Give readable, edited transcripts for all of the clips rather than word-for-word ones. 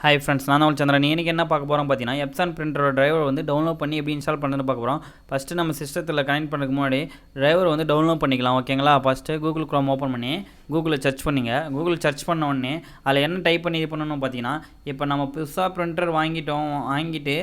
Hi friends, நான் தான் சந்திரன். இன்னைக்கு என்ன பார்க்க போறோம் பார்த்தீங்கன்னா Epson printer டிரைவர் வந்து டவுன்லோட் பண்ணி எப்படி இன்ஸ்டால் பண்ணுறதுன்னு பார்க்க போறோம். ஃபர்ஸ்ட் நம்ம சிஸ்டத்தில் கனெக்ட் பண்ணுறதுக்கு முன்னாடி டிரைவர் வந்து டவுன்லோட் பண்ணிக்கலாம். ஓகேங்களா? ஃபர்ஸ்ட் Google Chrome ஓப்பன் பண்ணி கூகுளில் சர்ச் பண்ணுங்க. கூகுள் சர்ச் பண்ண உடனே அதில் என்ன டைப் பண்ணி இது பண்ணணும் பார்த்தீங்கன்னா, இப்போ நம்ம புதுசாக பிரிண்டர் வாங்கிட்டு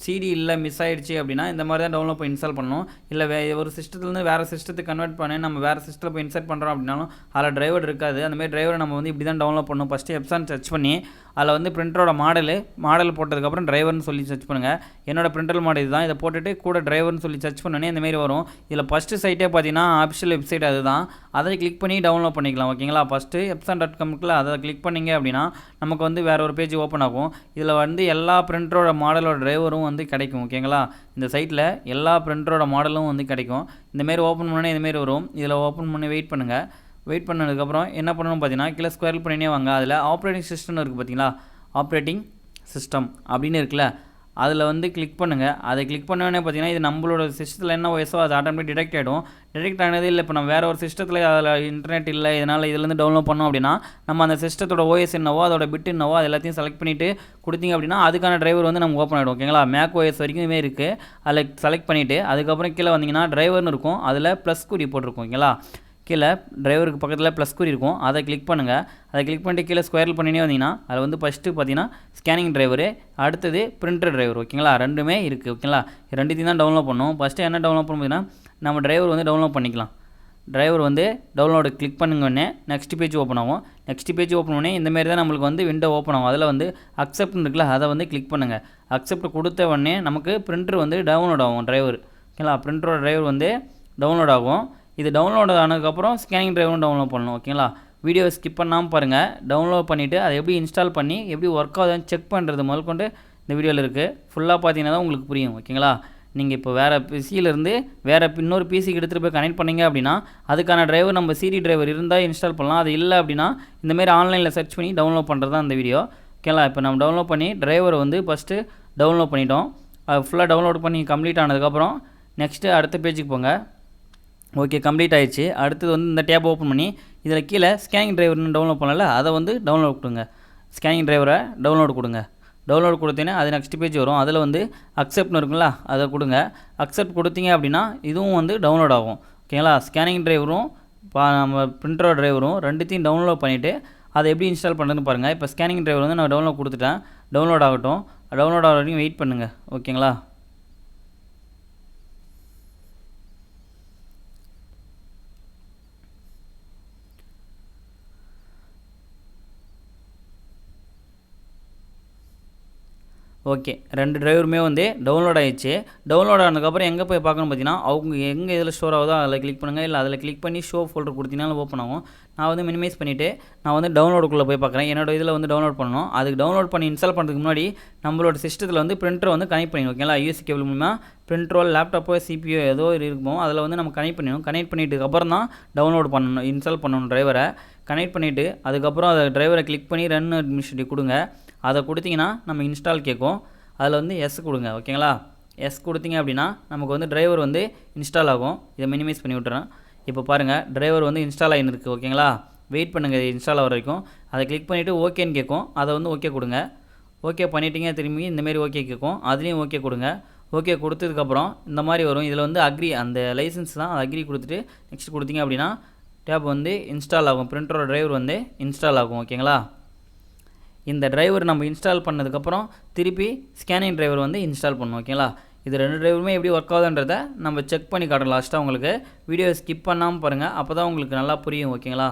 சிடி இல்லை மிஸ் ஆகிடுச்சு அப்படின்னா இந்த மாதிரி தான் டவுன்லோட் போய் இன்ஸ்டால் பண்ணணும். இல்லை ஒரு சிஸ்டத்துலேருந்து வேறு சிஸ்டத்துக்கு கன்வெர்ட் பண்ணி நம்ம வேறு சிஸ்டத்தில் போய் இன்சர்ட் பண்ணுறோம் அப்படின்னாலும் அதில் டிரைவர் இருக்காது. அந்தமாதிரி டிரைவரை நம்ம வந்து இப்படி தான் டவுன்லோட் பண்ணணும். ஃபஸ்ட்டு Epson சர்ச் பண்ணி அதில் வந்து பிரிண்டரோட மாடல் போட்டதுக்கப்புறம் டிரைவர்னு சொல்லி சர்ச் பண்ணுங்கள். என்னோட பிரிண்டர் மாடல் இதுதான். இதை போட்டுட்டு கூட டிரைவர்னு சொல்லி சர்ச் பண்ணோன்னே இந்தமாரி வரும். இதில் ஃபஸ்ட்டு சைட்டே பார்த்தீங்கன்னா ஆஃபிஷியல் வெப்சைட் அதுதான். அதை கிளிக் பண்ணி டவுன்லோட் பண்ணிக்கலாம். ஓகேங்களா? ஃபஸ்ட்டு epson.comக்குள்ள அதை கிளிக் பண்ணிங்க அப்படின்னா நமக்கு வந்து வேறு ஒரு பேஜ் ஓப்பன் ஆகும். இதில் வந்து எல்லா பிரிண்டரோட மாடலோட டிரைவரும் வந்து கிடைக்கும். ஓகேங்களா? இந்த சைட்டில் எல்லா பிரிண்டரோட மாடலும் வந்து கிடைக்கும். இந்தமாரி ஓப்பன் பண்ணோன்னே இதுமாரி வரும். இதில் ஓப்பன் பண்ணி வெயிட் பண்ணுங்கள். வெயிட் பண்ணதுக்கப்புறம் என்ன பண்ணணும் பார்த்தீங்கன்னா கீழே ஸ்கொயர் பண்ணினே வாங்க. அதில் ஆப்ரேட்டிங் சிஸ்டம்னு இருக்குது பார்த்தீங்களா? ஆப்ரேட்டிங் சிஸ்டம் அப்படின்னு இருக்குல்ல, அதில் வந்து கிளிக் பண்ணுங்கள். அதை கிளிக் பண்ணோடனே பார்த்தீங்கன்னா இது நம்மளோட சிஸ்டத்தில் என்ன ஓஎஸோ அது ஆட்டோமேட்டிக் டிடெக்ட் ஆகிடும். டிடெக்ட் ஆனது இல்லை இப்போ நம்ம வேறு ஒரு சிஸ்டத்தில் அதில் இன்டர்நெட் இல்லை, இதனால் இதுலேருந்து டவுன்லோட் பண்ணோம் அப்படின்னா நம்ம அந்த சிஸ்டத்தோட ஓஎஸ் என்னவோ அதோட பிட் என்னவோ அது எல்லாத்தையும் செலக்ட் பண்ணிவிட்டு கொடுத்தீங்க அப்படின்னா அதுக்கான டிரைவர் வந்து நம்ம ஓப்பன் ஆகிடும். ஓகேங்களா? மேக் ஓஎஸ் வரைக்கும் இதுமாரி இருக்குது. அதில் செலக்ட் பண்ணிவிட்டு அதுக்கப்புறம் கீழே வந்தீங்கன்னா டிரைவர்னு இருக்கும். அதில் ப்ளஸ் குறி போட்டிருக்கும். ஓகேங்களா? கீழே டிரைவருக்கு பக்கத்தில் ப்ளஸ் குறி இருக்கும். அதை கிளிக் பண்ணுங்கள். அதை கிளிக் பண்ணிட்டு கீழே ஸ்கொயர் பண்ணினே வந்தீங்கன்னா அதில் வந்து ஃபஸ்ட்டு பார்த்தீங்கன்னா ஸ்கேனிங் டிரைவரு, அடுத்தது பிரிண்டர் டிரைவர். ஓகேங்களா? ரெண்டுமே இருக்குது. ஓகேங்களா? ரெண்டுத்தையும் தான் டவுன்லோட் பண்ணணும். ஃபஸ்ட்டு என்ன டவுன்லோட் பண்ணணும் பார்த்தீங்கன்னா நம்ம டிரைவர் வந்து டவுன்லோட் பண்ணிக்கலாம். டிரைவர் வந்து டவுன்லோடு கிளிக் பண்ணுங்கன்னே நெக்ஸ்ட் பேஜ் ஓப்பன் ஆகும். நெக்ஸ்ட் பேஜ் ஓப்பன் பண்ணி இந்தமாரி தான் நம்மளுக்கு வந்து விண்டோ ஓப்பன் ஆகும். அதில் வந்து அக்செப்ட்னு இருக்குல்ல, அதை வந்து கிளிக் பண்ணுங்கள். அக்செப்ட் கொடுத்த உடனே நமக்கு பிரிண்டர் வந்து டவுன்லோட் ஆகும் டிரைவர். ஓகேங்களா? பிரிண்டரோட டிரைவர் வந்து டவுன்லோட் ஆகும். இது டவுன்லோட் ஆனதுக்கப்புறம் ஸ்கேனிங் டிரைவரும் டவுன்லோட் பண்ணணும். ஓகேங்களா? வீடியோவை ஸ்கிப் பண்ணாமல் பாருங்கள். டவுன்லோட் பண்ணிவிட்டு அதை எப்படி இன்ஸ்டால் பண்ணி எப்படி ஒர்க் ஆகுதுன்னு செக் பண்ணுறது முதற்கொண்டு இந்த வீடியோவில் இருக்குது. ஃபுல்லாக பார்த்தீங்கன்னா தான் உங்களுக்கு புரியும். ஓகேங்களா? நீங்கள் இப்போ வேறு பிசியிலேருந்து வேறு இன்னொரு பிசிக்கு எடுத்துகிட்டு போய் கனெக்ட் பண்ணிங்க அப்படின்னா அதுக்கான டிரைவர் நம்ம சிடி டிரைவர் இருந்தால் இன்ஸ்டால் பண்ணலாம். அது இல்லை அப்படின்னா இந்தமாரி ஆன்லைனில் சர்ச் பண்ணி டவுன்லோட் பண்ணுறது தான் இந்த வீடியோ. ஓகேங்களா? இப்போ நம்ம டவுன்லோட் பண்ணி டிரைவரை வந்து ஃபஸ்ட்டு டவுன்லோட் பண்ணிட்டோம். அது ஃபுல்லாக டவுன்லோட் பண்ணி கம்ப்ளீட் ஆனதுக்கப்புறம் நெக்ஸ்ட்டு அடுத்த பேஜுக்கு போங்க. ஓகே, கம்ப்ளீட் ஆகிடுச்சு. அடுத்தது வந்து இந்த டேப் ஓப்பன் பண்ணி இதில் கீழே ஸ்கேனிங் டிரைவர்னு டவுன்லோட் பண்ணல, அதை வந்து டவுன்லோட் கொடுங்க. ஸ்கேனிங் டிரைவரை டவுன்லோட் கொடுங்க. டவுன்லோட் கொடுத்தீங்கன்னா அது நெக்ஸ்ட் பேஜ் வரும். அதில் வந்து அக்செப்ட்னு இருக்குங்களா, அதை கொடுங்க. அக்செப்ட் கொடுத்தீங்க அப்படின்னா இதுவும் வந்து டவுன்லோட் ஆகும். ஓகேங்களா? ஸ்கேனிங் டிரைவரும் நம்ம பிரிண்டரோட டிரைவரும் ரெண்டுத்தையும் டவுன்லோட் பண்ணிவிட்டு அதை எப்படி இன்ஸ்டால் பண்ணுறதுன்னு பாருங்கள். இப்போ ஸ்கேனிங் டிரைவர் வந்து நான் டவுன்லோட் கொடுத்துட்டேன். டவுன்லோட் ஆகட்டும். டவுன்லோட் ஆகிற வரைக்கும் வெயிட் பண்ணுங்கள். ஓகேங்களா? ஓகே, ரெண்டு டிரைவருமே வந்து டவுன்லோட் ஆகிடுச்சு. டவுன்லோட் ஆனதுக்கப்புறம் எங்கே போய் பார்க்கணும் பார்த்தீங்கன்னா அவங்க எங்கே இதில் ஸ்டோர் ஆகுதோ அதில் கிளிக் பண்ணுங்கள். இல்லை அதில் கிளிக் பண்ணி ஷோ ஃபோல்டர் கொடுத்தீங்கனாலும் ஓப்பன் ஆகும். நான் வந்து மினிமைஸ் பண்ணிவிட்டு நான் வந்து டவுன்லோடுக்குள்ளே போய் பார்க்குறேன். என்னோட இதில் வந்து டவுன்லோட் பண்ணணும். அதுக்கு டவுன்லோட் பண்ணி இன்ஸ்டால் பண்ணுறதுக்கு முன்னாடி நம்மளோட சிஸ்டத்தில் வந்து பிரிண்டரை வந்து கனெக்ட் பண்ணிக்கணும். ஓகேங்களா? யூஎஸ்பி கேபிள் மூலமா பிரிண்டரோ லேப்டாப்போ சிபிஓ ஏதோ இருக்கும் அதில் வந்து நம்ம கனெக்ட் பண்ணிடணும். கனெக்ட் பண்ணிட்டு அப்புறம் தான் டவுன்லோட் பண்ணணும், இன்ஸ்டால் பண்ணணும் டிரைவரை. கனெக்ட் பண்ணிவிட்டு அதுக்கப்புறம் அதை டிரைவரை கிளிக் பண்ணி ரன் அட்மினிஸ்ட்ரேட்டிவ் கொடுங்க. அதை கொடுத்தீங்கன்னா நம்ம இன்ஸ்டால் கேட்கும். அதில் வந்து எஸ் கொடுங்க. ஓகேங்களா? எஸ் கொடுத்தீங்க அப்படின்னா நமக்கு வந்து டிரைவர் வந்து இன்ஸ்டால் ஆகும். இதை மினிமைஸ் பண்ணி விட்டுறேன். இப்போ பாருங்கள் டிரைவர் வந்து இன்ஸ்டால் ஆகிருக்கு. ஓகேங்களா? வெயிட் பண்ணுங்கள் இது இன்ஸ்டால் ஆகிற வரைக்கும். அதை கிளிக் பண்ணிவிட்டு ஓகேன்னு கேட்கும். அதை வந்து ஓகே கொடுங்க. ஓகே பண்ணிட்டீங்க. திரும்பி இந்தமாரி ஓகே கேட்கும். அதுலேயும் ஓகே கொடுங்க. ஓகே கொடுத்ததுக்கப்புறம் இந்த மாதிரி வரும். இதில் வந்து அக்ரி, அந்த லைசன்ஸ் தான், அது அக்ரி கொடுத்துட்டு நெக்ஸ்ட் கொடுத்தீங்க அப்படின்னா டேப் வந்து இன்ஸ்டால் ஆகும். பிரிண்டரோட டிரைவர் வந்து இன்ஸ்டால் ஆகும். ஓகேங்களா? இந்த டிரைவர் நம்ம இன்ஸ்டால் பண்ணதுக்கப்புறம் திருப்பி ஸ்கேனிங் டிரைவர் வந்து இன்ஸ்டால் பண்ணணும். ஓகேங்களா? இது ரெண்டு டிரைவருமே எப்படி ஒர்க் ஆகுதுன்றதை நம்ம செக் பண்ணி காட்டுறோம் லாஸ்ட்டாக உங்களுக்கு. வீடியோ ஸ்கிப் பண்ணாமல் பாருங்கள். அப்போ தான் உங்களுக்கு நல்லா புரியும். ஓகேங்களா?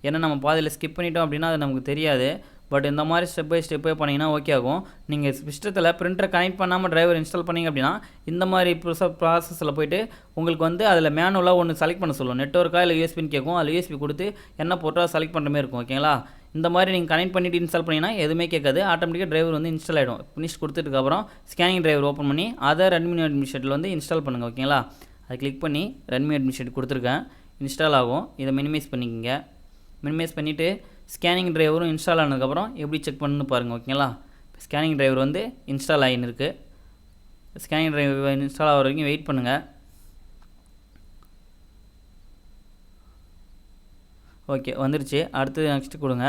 ஏன்னா நம்ம பாதியில் ஸ்கிப் பண்ணிட்டோம் அப்படின்னா அது நமக்கு தெரியாது. பட் இந்த மாதிரி ஸ்டெப் பை ஸ்டெப்பே பண்ணிங்கன்னா ஓகே ஆகும். நீங்கள் சிஸ்டத்தில் பிரிண்டரை கனெக்ட் பண்ணாமல் டிரைவர் இன்ஸ்டால் பண்ணிங்க அப்படின்னா இந்த மாதிரி ப்ராசஸில் போய்ட்டு உங்களுக்கு வந்து அதில் மேனுவலாக ஒன்று செலக்ட் பண்ண சொல்லுவோம். நெட்வொர்க்காக இல்லை யூஎஸ்பின்னு கேட்கும். அதில் யூஎஸ்பி கொடுத்து என்ன போட்டால் செலக்ட் பண்ணுற மாதிரி இருக்கும். ஓகேங்களா? இந்த மாதிரி நீங்கள் கனெக்ட் பண்ணிவிட்டு இன்ஸ்டால் பண்ணிங்கன்னா எதுவுமே கேட்காது. ஆட்டோமேட்டிக்காக டிரைவர் வந்து இன்ஸ்டால் ஆகிடும். ஃபினிஷ் கொடுத்ததுக்கப்புறம் ஸ்கேனிங் டிரைவர் ஓப்பன் பண்ணி அதை ரன்மி அட்மினிஸ்ட்ரேட்டில் வந்து இன்ஸ்டால் பண்ணுங்கள். ஓகேங்களா? அதை கிளிக் பண்ணி ரன்மி அட்மினிஸ்ட்ரேட் கொடுத்துருக்கேன். இன்ஸ்டால் ஆகும். இதை மினிமைஸ் பண்ணிக்கோங்க. மினிமைஸ் பண்ணிவிட்டு ஸ்கேனிங் டிரைவரும் இன்ஸ்டால் ஆனதுக்கப்புறம் எப்படி செக் பண்ணணும்னு பாருங்கள். ஓகேங்களா? ஸ்கேனிங் டிரைவர் வந்து இன்ஸ்டால் ஆகின்னு இருக்குது. ஸ்கேனிங் டிரைவர் இன்ஸ்டால் ஆகிற வரைக்கும் வெயிட் பண்ணுங்கள். ஓகே வந்துருச்சு. அடுத்தது நெக்ஸ்ட்டு கொடுங்க.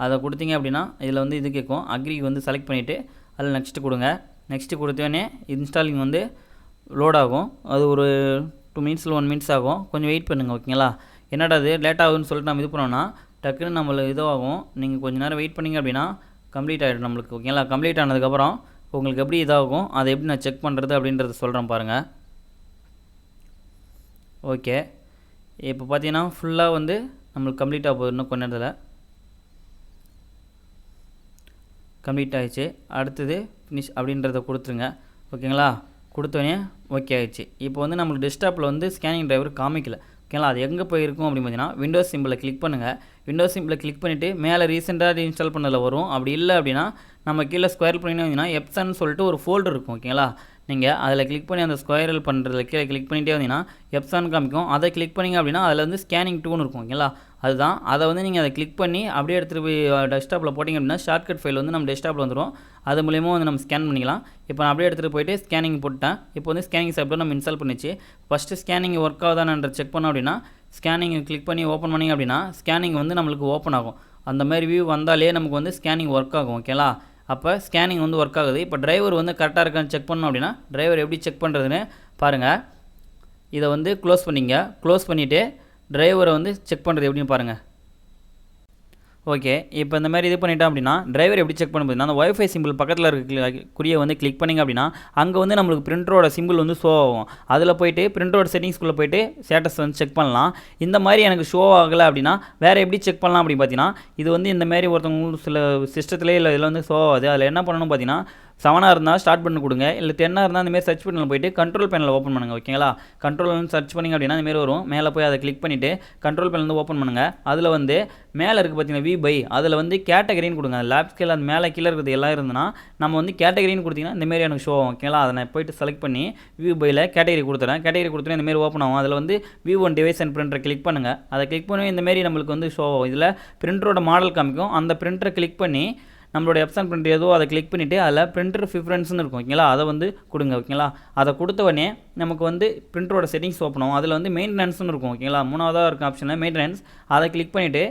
அதை கொடுத்தீங்க அப்படின்னா இதில் வந்து இது கேட்கும். அக்ரிக்கு வந்து செலக்ட் பண்ணிவிட்டு அதில் நெக்ஸ்ட்டு கொடுங்க. நெக்ஸ்ட்டு கொடுத்தோடனே இன்ஸ்டாலிங் வந்து லோட் ஆகும். அது ஒரு 2 மினிட்ஸில் 1 மினிட்ஸ் ஆகும். கொஞ்சம் வெயிட் பண்ணுங்கள் ஓகேங்களா. என்னடா அது லேட் ஆகுதுன்னு சொல்லிட்டு நம்ம இது பண்ணோன்னா டக்குன்னு நம்மளுக்கு இதுவாகும். நீங்கள் கொஞ்சம் நேரம் வெயிட் பண்ணிங்க அப்படின்னா கம்ப்ளீட் ஆகிடும் நம்மளுக்கு ஓகேங்களா. கம்ப்ளீட் ஆனதுக்கப்புறம் உங்களுக்கு எப்படி இதாகும் அதை எப்படி நான் செக் பண்ணுறது அப்படின்றத சொல்கிறேன் பாருங்கள். ஓகே, இப்போ பார்த்தீங்கன்னா ஃபுல்லாக வந்து நம்மளுக்கு கம்ப்ளீட் ஆக போகுது. இன்னும் கொஞ்ச நேரத்தில் கம்ப்ளீட் ஆகிடுச்சு. அடுத்தது ஃபினிஷ் அப்படின்றத கொடுத்துருங்க ஓகேங்களா. கொடுத்தோடனே ஓகே ஆகிடுச்சு. இப்போ வந்து நம்மளுக்கு டெஸ்க்டாப்பில் வந்து ஸ்கேனிங் டிரைவர் காமிக்கல ஓகேங்களா. அது எங்கே போயிருக்கும் அப்படின்னு பார்த்தீங்கன்னா விண்டோஸ் சிம்பிளை கிளிக் பண்ணுங்கள். விண்டோஸ் சிம்பிளை கிளிக் பண்ணிவிட்டு மேலே ரீசெண்டாக இன்ஸ்டால் பண்ணதில் வரும். அப்படி இல்லை அப்படின்னா நம்ம கீழே ஸ்கொயர் பண்ணி வந்தீங்கன்னா எப்சன் சொல்லிட்டு ஒரு ஃபோல்டர் இருக்கும் ஓகேங்களா. நீங்கள் அதில் கிளிக் பண்ணி அந்த ஸ்கொயரல் பண்ணுறதுல கீழே கிளிக் பண்ணிகிட்டே வந்தீங்கன்னா எப்சான் காமிக்கும். அதை கிளிக் பண்ணிங்க அப்படின்னா அதில் வந்து ஸ்கேனிங் டூன்னு இருக்கும் ஓகேங்களா. அதுதான் அதை வந்து நீங்கள் அதை கிளிக் பண்ணி அப்படியே எடுத்துகிட்டு போய் டெஸ்க்டாப்பில் போட்டிங்க அப்படின்னா ஷார்ட்கட் ஃபைல் வந்து நம்ம டெஸ்க்டாப்பில் வந்துடும். அது மூலியமாக வந்து நம்ம ஸ்கேன் பண்ணிக்கலாம். இப்போ நான் அப்படியே எடுத்துகிட்டு போயிட்டு ஸ்கேனிங் போட்டேன். இப்போ வந்து ஸ்கேனிங் சாஃப்ட்வேர் நம்ம இன்ஸ்டால் பண்ணிச்சு. ஃபஸ்ட்டு ஸ்கேனிங் ஒர்க் ஆகுதான்ற செக் பண்ணோம் அப்படின்னா ஸ்கேனிங் கிளிக் பண்ணி ஓப்பன் பண்ணிங்க அப்படின்னா ஸ்கேனிங் வந்து நம்மளுக்கு ஓப்பன் ஆகும். அந்த மாதிரி வியூ வந்தாலே நமக்கு வந்து ஸ்கேனிங் ஒர்க் ஆகும் ஓகேங்களா. அப்போ ஸ்கேனிங் வந்து ஒர்க் ஆகுது. இப்போ டிரைவர் வந்து கரெக்டாக இருக்கான்னு செக் பண்ணோம் அப்படின்னா டிரைவர் எப்படி செக் பண்ணுறதுன்னு பாருங்கள். இதை வந்து க்ளோஸ் பண்ணிங்க. க்ளோஸ் பண்ணிவிட்டு டிரைவரை வந்து செக் பண்ணுறது எப்படின்னு பாருங்கள். ஓகே, இப்போ இந்த மாதிரி இது பண்ணிட்டோம் அப்படின்னா டிரைவர் எப்படி செக் பண்ண போதுன்னா அந்த ஒய்ஃபை சிம்பிள் பக்கத்தில் இருக்க குறியை வந்து கிளிக் பண்ணிங்க அப்படின்னா அங்கே வந்து நம்மளுக்கு பிரிண்டரோட சிம்பிள் வந்து ஷோ ஆகும். அதில் போய்ட்டு பிரிண்டரோட செட்டிங்ஸ்குள்ளே போய்ட்டு ஸ்டேட்டஸ் வந்து செக் பண்ணலாம். இந்த மாதிரி எனக்கு ஷோ ஆகலை அப்படின்னா வேறு எப்படி செக் பண்ணலாம் அப்படின்னு பார்த்தீங்கன்னா இது வந்து இந்த மாதிரி ஒருத்தவங்க சில சிஸ்டத்துலேயே இல்லை இதில் வந்து ஷோ ஆகுது. அதில் என்ன பண்ணணும் பார்த்தீங்கன்னா 7 இருந்தால் ஸ்டார்ட் பண்ணி கொடுங்க. இல்லை 10 இருந்தால் அந்தமாரி சர்ச் பண்ணல போய்ட்டு கண்ட்ரோல் பேனலில் ஓப்பன் பண்ணுங்கள் ஓகேங்களா. கண்ட்ரோல் வந்து சர்ச் பண்ணிங்க அப்படின்னா இந்தமாரி வரும். மேலே போய் அதை கிளிக் பண்ணிவிட்டு கண்ட்ரோல் பேனல் வந்து ஓப்பன் பண்ணுங்கள். அதில் வந்து மேலே இருக்குது பார்த்தீங்கன்னா வி பை அதில் வந்து கேட்டகரின்னு கொடுங்க. லேப் ஸ்கேல் அந்த மேலே கீழே இருக்கிறது எல்லாம் இருந்ததுன்னா நம்ம வந்து கேட்டகரின்னு கொடுத்தீங்கன்னா இந்தமாரி எனக்கு ஷோ ஆகும் ஓகேங்களா. அதை நான் போய்ட்டு செலக்ட் பண்ணி வி பையில் கேட்டகரி கொடுத்துறேன். கேட்டகரி கொடுத்துட்டு இந்தமாரி ஓப்பன் ஆகும். அதில் வந்து V1 டிவைஸ் அண்ட் பிரிண்டரை கிளிக் பண்ணுங்கள். அதை கிளிக் பண்ணி இந்தமாரி நம்மளுக்கு வந்து ஷோ ஆகும். இதில் பிரிண்டரோட மாடல் காமிக்கும். அந்த பிரிண்டரை கிளிக் பண்ணி நம்மளோட எப்சன் பிரிண்டர் ஏதோ அதை கிளிக் பண்ணிவிட்டு அதில் பிரிண்டர் ப்ரிஃபரன்ஸ்னு இருக்கும் ஓகேங்களா. அதை வந்து கொடுங்க ஓகேங்களா. அதை கொடுத்தவொடனே நமக்கு வந்து பிரிண்டரோட செட்டிங்ஸ் ஓப்பன் ஆகும். அதில் வந்து மெயின்டெனன்ஸ்னு இருக்கும் ஓகேங்களா. 3ஆவதாக இருக்க ஆப்ஷனில் மெயின்டெனன்ஸ் அதை கிளிக் பண்ணிவிட்டு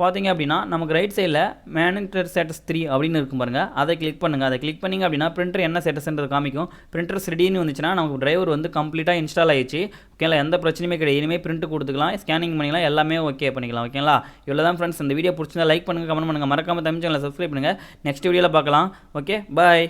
பார்த்தீங்க அப்படின்னா நமக்கு ரைட் சைடில் மேனிட்டர் ஸ்டேட்டஸ் 3 அப்படின்னு இருக்கும் பாருங்கள். அதை கிளிக் பண்ணுங்கள். அதை கிளிக் பண்ணிங்க அப்படின்னா பிரிண்டர் என்ன ஸ்டேட்டஸ்ன்றது காமிக்கும். பிரிண்டர் ரெடின்னு வந்துச்சுன்னா நமக்கு டிரைவர் வந்து கம்ப்ளீட்டாக இன்ஸ்டால் ஆயிடுச்சு ஓகேங்களா. எந்த பிரச்சனையுமே கிடையாது. இனிமேல் பிரிண்ட் கொடுத்துக்கலாம், ஸ்கேனிங் பண்ணிக்கலாம், எல்லாமே ஓகே பண்ணிக்கலாம் ஓகேங்களா. இவ்வளோ தான் ஃப்ரெண்ட்ஸ். இந்த வீடியோ பிடிச்சிருந்தா லைக் பண்ணுங்கள், கமெண்ட் பண்ணுங்கள், மறக்காமல் தமிழ் சேனலை சப்ஸ்கிரைப் பண்ணுங்கள். நெக்ஸ்ட் வீடியோவில் பார்க்கலாம். ஓகே, பாய்.